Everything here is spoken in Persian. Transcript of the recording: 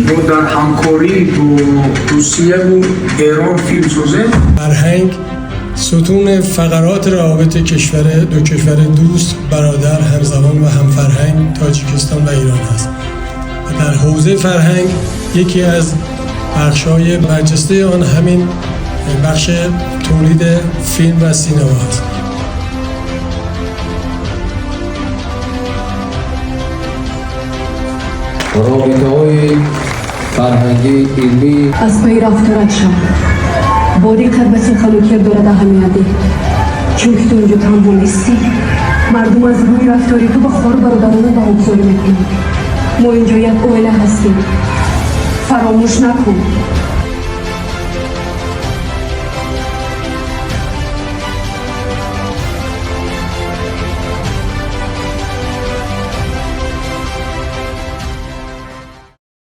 ما در همکاری با روسیه و ایران فیلم سازیم. فرهنگ ستون فقرات روابط دو کشور دوست، برادر، همزبان و همفرهنگ تاجیکستان و ایران است. و در حوزه فرهنگ یکی از بخش‌های برجسته آن همین بخش تولید فیلم و سینما است. رابطه‌های فرهنگی علمی از پی رفتارت شد با دقت به خلوکیت دارد اهمیتی، چون که تو اینجا تنها نیستی. مردم از روی رفتاری تو به خور برادران با obzori میکنند. ما اینجا یک عائله هستیم. فراموش نکن